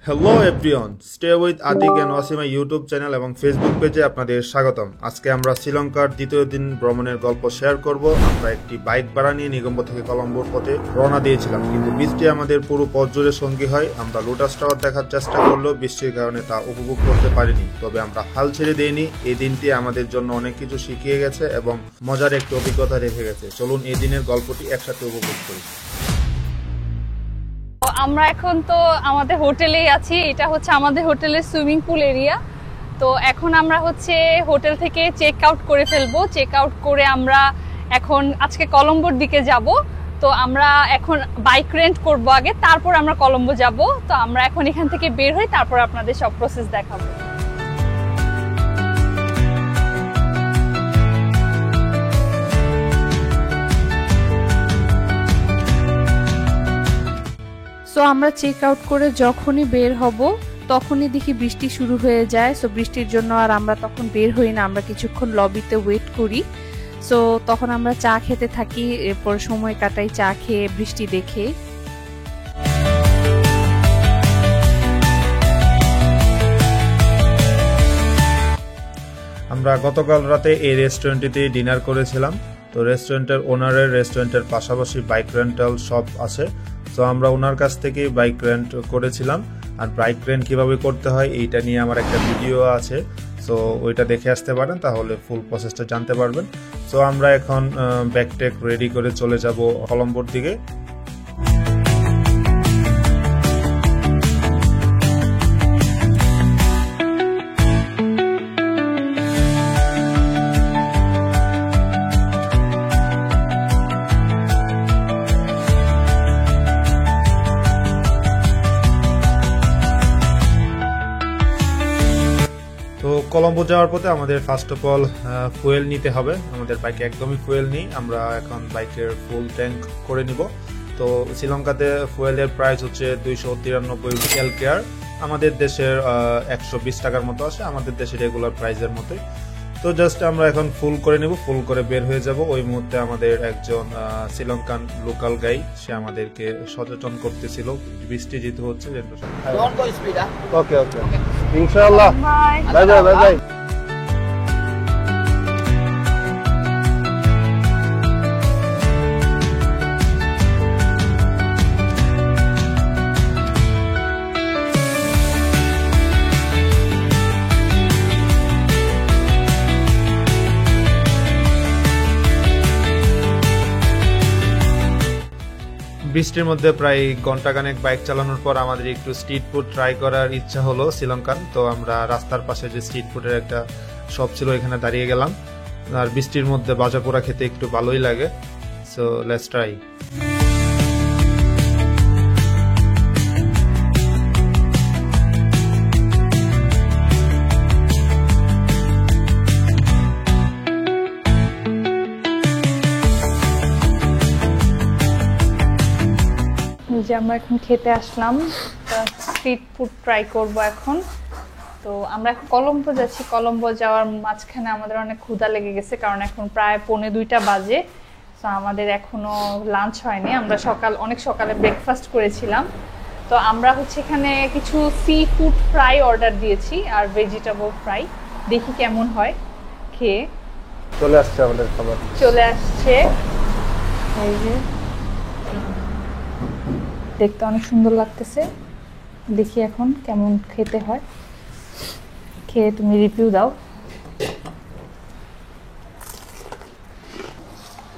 Hello everyone, stay with Atik and Wasima YouTube channel এবং Facebook পেজে আপনাদের স্বাগতম। আজকে আমরা শ্রীলঙ্কার দ্বিতীয় দিন ভ্রমণের গল্প শেয়ার করব। আমরা একটি বাইক ভাড়া নিয়ে নিগম্বো থেকে কলম্বোর পথে রওনা দিয়েছিলাম, কিন্তু বৃষ্টি আমাদের পুরো পথ জুড়ে সঙ্গী হয়। আমরা লোটাস টাওয়ার দেখার চেষ্টা করলেও বৃষ্টির কারণে তা উপভোগ করতে পারিনি, তবে আমরা হাল ছেড়ে দিইনি। এই দিনটি আমাদের জন্য অনেক কিছু শিখিয়ে গেছে এবং মজার একটি অভিজ্ঞতা রেখে গেছে। চলুন এই দিনের গল্পটি একসাথে উপভোগ করি। আমরা এখন তো আমাদের হোটেলেই আছি। এটা হচ্ছে আমাদের হোটেলের সুইমিং পুল এরিয়া। তো এখন আমরা হচ্ছে হোটেল থেকে চেক আউট করে ফেলবো। চেক আউট করে আমরা এখন আজকে কলম্বোর দিকে যাব। তো আমরা এখন বাইক রেন্ট করব আগে, তারপর আমরা কলম্বো যাব। তো আমরা এখন এখান থেকে বের হই, তারপর আপনাদের সব প্রসেস দেখাবো। সো আমরা চেক আউট করে যখনই বের হব তখনই দেখি বৃষ্টি শুরু হয়ে যায়। সো বৃষ্টির জন্য আর আমরা তখন বের হই না, আমরা কিছুক্ষণ লবিতে ওয়েট করি। সো তখন আমরা চা খেতে থাকি, এরপর সময় কাটাই চা খেয়ে বৃষ্টি দেখে। আমরা গতকাল রাতে এই রেস্টুরেন্টটিতে ডিনার করেছিলাম। তো রেস্টুরেন্টের ওনারের রেস্টুরেন্টের পাশাপাশি বাইক রেন্টাল শপ আছে। তো আমরা ওনার কাছ থেকেই বাইক রেন্ট করেছিলাম। আর বাইক রেন্ট কিভাবে করতে হয় এইটা নিয়ে আমার একটা ভিডিও আছে, সো ওইটা দেখে আসতে পারেন, তাহলে ফুল প্রসেসটা জানতে পারবেন। সো আমরা এখন ব্যাকটেক রেডি করে চলে যাব কলম্বোর দিকে। তো কলম্বো যাওয়ার পথে আমাদের ফার্স্ট অফ অল ফুয়েল নিতে হবে। আমাদের বাইকে একদমই ফুয়েল নেই, আমরা এখন বাইকের ফুল ট্যাঙ্ক করে নিব। তো শ্রীলঙ্কাতে ফুয়েলের প্রাইস হচ্ছে 293 এলকেআর, আমাদের দেশের 120 টাকার মতো আসে, আমাদের দেশের রেগুলার প্রাইসের মতোই। তো জাস্ট আমরা এখন ফুল করে নিব, ফুল করে বের হয়ে যাব। ওই মুহূর্তে আমাদের একজন শ্রীলঙ্কান লোকাল গাই, সে আমাদেরকে সচেতন করতেছিল বৃষ্টি যেহেতু হচ্ছে। ওকে ওকে, ইনশাআল্লাহ, বাই বাই বাই বাই। বৃষ্টির মধ্যে প্রায় ঘন্টাখানেক বাইক চালানোর পর আমাদের একটু স্ট্রিট ফুড ট্রাই করার ইচ্ছা হলো শ্রীলঙ্কান। তো আমরা রাস্তার পাশে যে স্ট্রিট ফুডের একটা শপ ছিল এখানে দাঁড়িয়ে গেলাম। আর বৃষ্টির মধ্যে ভাজা পোড়া খেতে একটু ভালোই লাগে। So let's try. যে আমরা এখন খেতে আসলাম, স্ট্রিট ফুড ট্রাই করব এখন। তো আমরা এখন কলম্বো যাচ্ছি। কলম্বো যাওয়ার মাঝখানে আমাদের অনেক ক্ষুধা লেগে গেছে, কারণ এখন প্রায় 1:45 বাজে। তো আমাদের এখনো লাঞ্চ হয়নি। আমরা অনেক সকালে ব্রেকফাস্ট করেছিলাম। তো আমরা হচ্ছে এখানে কিছু সি ফুড ফ্রাই অর্ডার দিয়েছি আর ভেজিটেবল ফ্রাই। দেখি কেমন হয় খেয়ে। চলে আসছে আমাদের খাবার, চলে আসছে। এই যে দেখতে অনেক সুন্দর লাগতেছে। দেখি এখন কেমন খেতে হয়, খেয়ে তুমি রিভিউ দাও।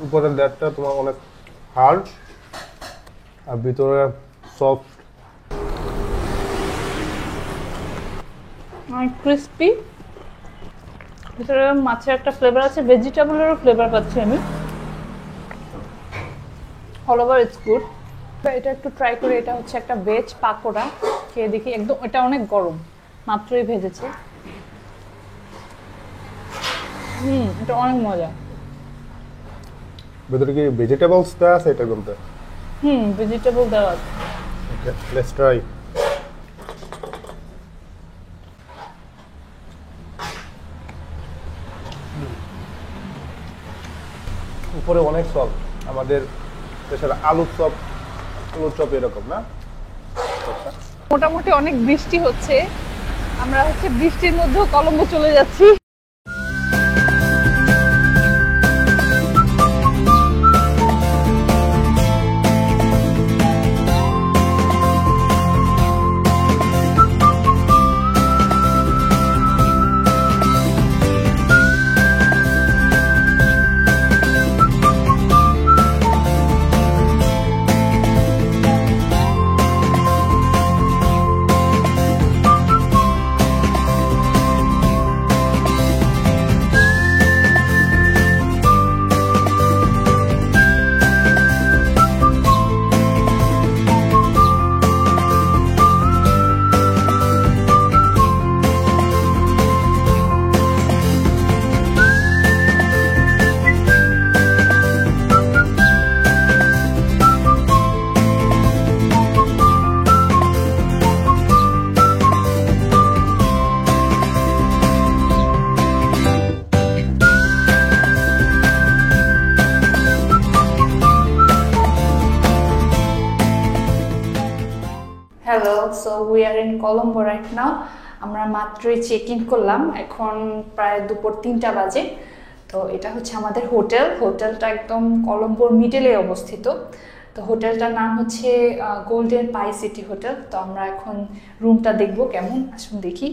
উপরের লেয়ারটা তোমার অনেক হার্ড আর ভিতরে সফট, অনেক ক্রিস্পি। ভিতরে মাছের একটা ফ্লেভার আছে, ভেজিটেবলেরও ফ্লেভার পাচ্ছি আমি। All over it's good. এটা একটু ট্রাই করে। এটা হচ্ছে একটা ভেজ পাকোড়া, খেয়ে দেখি। একদম এটা অনেক গরম, মাত্রই ভেজেছে। এটা অনেক মজা। ভিতরে কি ভেজিটেবলস দেওয়া আছে এটার মধ্যে? ভেজিটেবল দেওয়া আছে। ওকে, লেটস ট্রাই। উপরে অনেক সফট, আমাদের দেশের আলুর চপ এরকম না? মোটামুটি অনেক বৃষ্টি হচ্ছে, আমরা হচ্ছে বৃষ্টির মধ্যেও কলম্বো চলে যাচ্ছি। Hello, so we are in Colombo right now. আমরা মাত্রই চেক ইন করলাম, এখন প্রায় দুপুর 3টা বাজে। তো এটা হচ্ছে আমাদের হোটেল, হোটেলটা একদম কলম্বোর মিডলে অবস্থিত। তো হোটেলটার নাম হচ্ছে গোল্ডেন পাই সিটি হোটেল। তো আমরা এখন রুমটা দেখবো কেমন, আসুন দেখি।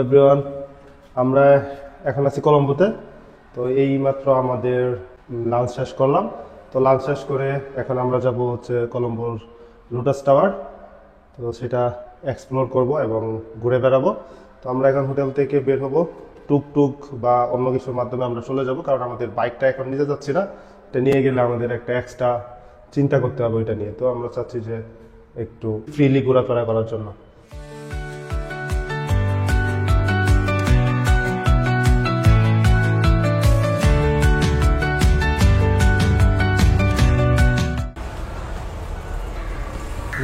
এভরিওয়ান, আমরা এখন আছি কলম্বোতে। তো এই মাত্র আমাদের লাঞ্চ শেষ করলাম। তো লাঞ্চ শেষ করে এখন আমরা যাব হচ্ছে কলম্বোর লোটাস টাওয়ার। তো সেটা এক্সপ্লোর করব এবং ঘুরে বেড়াবো। তো আমরা এখন হোটেল থেকে বের হব, টুকটুক বা অন্য কিছুর মাধ্যমে আমরা চলে যাব, কারণ আমাদের বাইকটা এখন নিতে যাচ্ছি না। এটা নিয়ে গেলে আমাদের একটা এক্সট্রা চিন্তা করতে হবে ওইটা নিয়ে। তো আমরা চাচ্ছি যে একটু ফ্রিলি ঘোরাফেরা করার জন্য।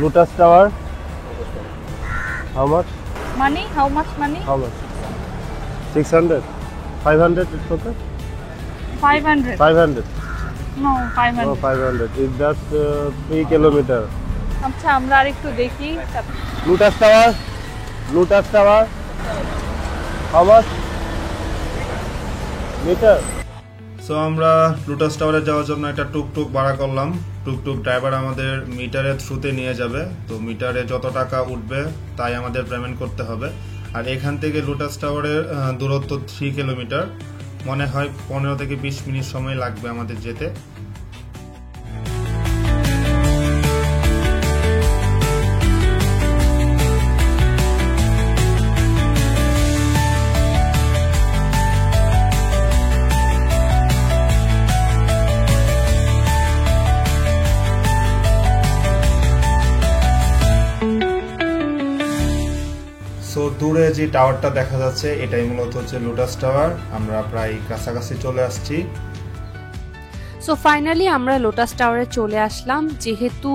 Lotus Tower. How much? Money? How much money? How much? 600? 500? It's okay? 500. 500? No, 500. No, 500. It's just 3 kilometer. আচ্ছা, আমরা আর একটু দেখি। Lotus Tower. Lotus Tower. How much? Meter? So আমরা লোটাস টাওয়ারে যাওয়ার জন্য একটা টুকটুক ভাড়া করলাম। টুকটুক ড্রাইভার আমাদের মিটারের থ্রুতে নিয়ে যাবে। তো মিটারে যত টাকা উঠবে তাই আমাদের পেমেন্ট করতে হবে। আর এখান থেকে লোটাস টাওয়ারের দূরত্ব 3 কিলোমিটার, মনে হয় 15 থেকে 20 মিনিট সময় লাগবে আমাদের যেতে। সো দূরে যে টাওয়ারটা দেখা যাচ্ছে এটাই মূলত হচ্ছে লোটাস টাওয়ার। আমরা প্রায় কাছাকাছি চলে আসছি। সো ফাইনালি আমরা লোটাস টাওয়ারে চলে আসলাম। যেহেতু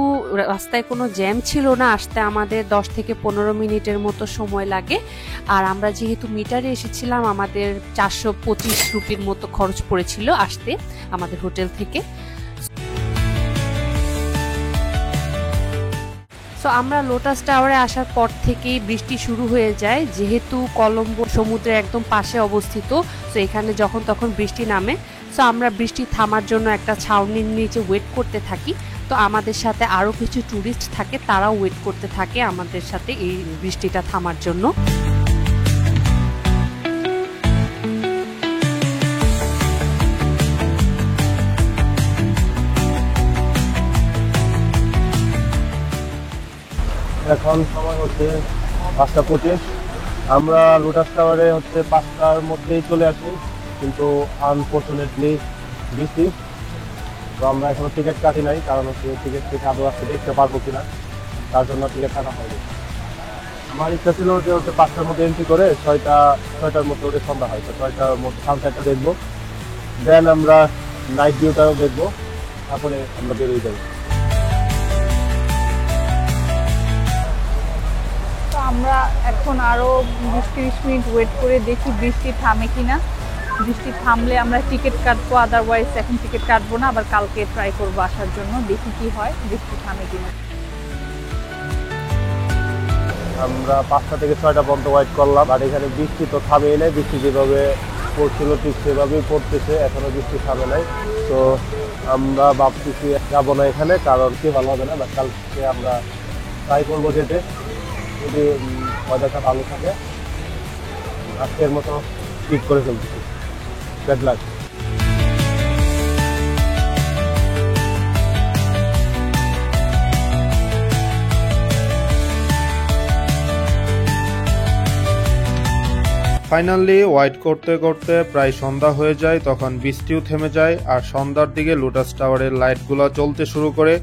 রাস্তায় কোনো জ্যাম ছিল না, আসতে আমাদের 10 থেকে 15 মিনিটের মতো সময় লাগে। আর আমরা যেহেতু মিটারে এসেছিলাম, আমাদের 425 রুপির মতো খরচ পড়েছিল আসতে আমাদের হোটেল থেকে। সো আমরা লোটাস টাওয়ারে আসার পর থেকেই বৃষ্টি শুরু হয়ে যায়। যেহেতু কলম্বো সমুদ্রের একদম পাশে অবস্থিত, সো এখানে যখন তখন বৃষ্টি নামে। সো আমরা বৃষ্টি থামার জন্য একটা ছাউনির নিচে ওয়েট করতে থাকি। তো আমাদের সাথে আরও কিছু ট্যুরিস্ট থাকে, তারাও ওয়েট করতে থাকে আমাদের সাথে এই বৃষ্টিটা থামার জন্য। এখন সময় হচ্ছে 5:25। আমরা লোটাস টাওয়ারে হচ্ছে 5টার মধ্যেই চলে আসি, কিন্তু আনফর্চুনেটলি বৃষ্টি। তো আমরা এখনো টিকিট কাটি নাই, কারণ হচ্ছে টিকিট থেকে আদৌ আসতে দেখতে পারবো কিনা, তার জন্য টিকিট কাটা হয়নি। আমার ইচ্ছা ছিল যে হচ্ছে 5টার মধ্যে এন্ট্রি করে 6টার মধ্যে ওদের সন্ধ্যা হয়, তো 6টার মধ্যে সানসেটটা দেখবো, দেন আমরা নাইট ভিউটাও দেখবো, তারপরে আমরা বেরিয়ে যাবো। তো আমরা এখন আরো 20-30 মিনিট ওয়েট করে দেখি বৃষ্টি থামে কিনা। বৃষ্টি থামলে আমরা টিকিট কাটবো, আদারওয়াইজ এখন টিকিট কাটবো না, আবার কালকে ট্রাই করবো আসার জন্য, দেখি কি হয়, বৃষ্টি থামে কিনা। আমরা 5টা থেকে 6টা পর্যন্ত ওয়েট করলাম, আর এখানে বৃষ্টি তো থামেই নাই, বৃষ্টি যেভাবে পড়ছিল ঠিক সেভাবেই পড়তেছে, এখনো বৃষ্টি থামে নাই। তো আমরা ভাবতেছি যাবো না এখানে, কারণ কি ভালো হবে না, কালকে আমরা ট্রাই করবো যেতে, যদি ওয়েদারটা ভালো থাকে। আজকের মতো ঠিক করে ফেলতেছি। Bad luck. ফাইনালি ওয়াইট করতে করতে প্রায় সন্ধ্যা হয়ে যায়, তখন বৃষ্টিও থেমে যায় আর সন্ধ্যার দিকে লোটাস টাওয়ারের লাইটগুলো জ্বলতে শুরু করে।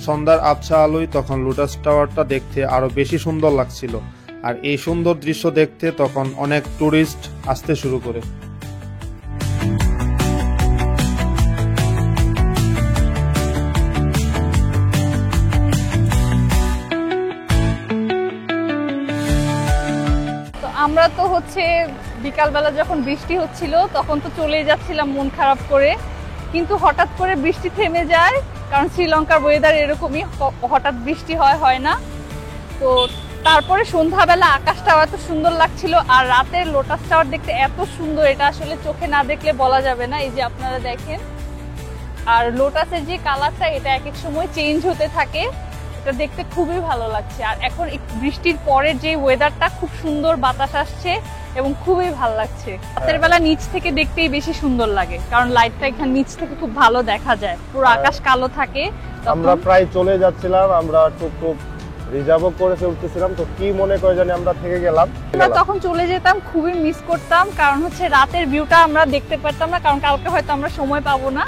সন্ধ্যার আবছা আলোয় তখন লোটাস টাওয়ারটা দেখতে আরো বেশি সুন্দর লাগছিল, আর এই সুন্দর দৃশ্য দেখতে তখন অনেক টুরিস্ট আসতে শুরু করে। আমরা তো হচ্ছে বিকালবেলা যখন বৃষ্টি হচ্ছিল তখন তো চলেই যাচ্ছিলাম মন খারাপ করে, কিন্তু হঠাৎ করে বৃষ্টি থেমে যায়, কারণ শ্রীলঙ্কার ওয়েদার এরকমই, হঠাৎ বৃষ্টি হয় না। তো তারপরে সন্ধ্যাবেলা আকাশটাও এত সুন্দর লাগছিল, আর রাতের লোটাস টাওয়ার দেখতে এত সুন্দর, এটা আসলে চোখে না দেখলে বলা যাবে না। এই যে আপনারা দেখেন, আর লোটাসের যে কালারটা এটা এক এক সময় চেঞ্জ হতে থাকে, এটা দেখতে খুবই ভালো লাগছে। আর এখন বৃষ্টির পরের যে ওয়েদারটা খুব সুন্দর, বাতাস আসছে এবং খুবই ভালো লাগছে। রাতের বেলা নিচ থেকে দেখতেই বেশি সুন্দর লাগে, কারণ লাইটটা এখানে নিচ থেকে খুব ভালো দেখা যায়, পুরো আকাশ কালো থাকে। আমরা প্রায় চলে যাচ্ছিলাম, আমরা টুকটুক রিজার্ভও করে ফেলতেছিলাম, তো কি মনে করে জানি আমরা থেকে গেলাম। আমরা তখন চলে যেতাম, খুবই মিস করতাম, কারণ হচ্ছে রাতের ভিউটা আমরা দেখতে পারতাম না, কারণ কালকে হয়তো আমরা সময় পাবো না।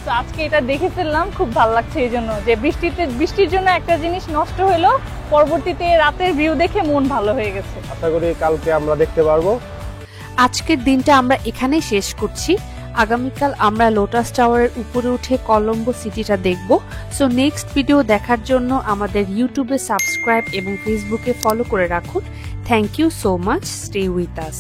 তো আজকে এটা দেখে ফেললাম, খুব ভালো লাগছে এই জন্য যে বৃষ্টির জন্য একটা জিনিস নষ্ট হলো, পরবর্তীতে রাতের ভিউ দেখে মন ভালো হয়ে গেছে। আশা করি কালকে আমরা দেখতে পারবো। আজকের দিনটা আমরা এখানেই শেষ করছি। আগামীকাল আমরা লোটাস টাওয়ারের উপরে উঠে কলম্বো সিটিটা দেখব। সো নেক্সট ভিডিও দেখার জন্য আমাদের ইউটিউবে সাবস্ক্রাইব এবং ফেসবুকে ফলো করে রাখুন। Thank you so much. Stay with us.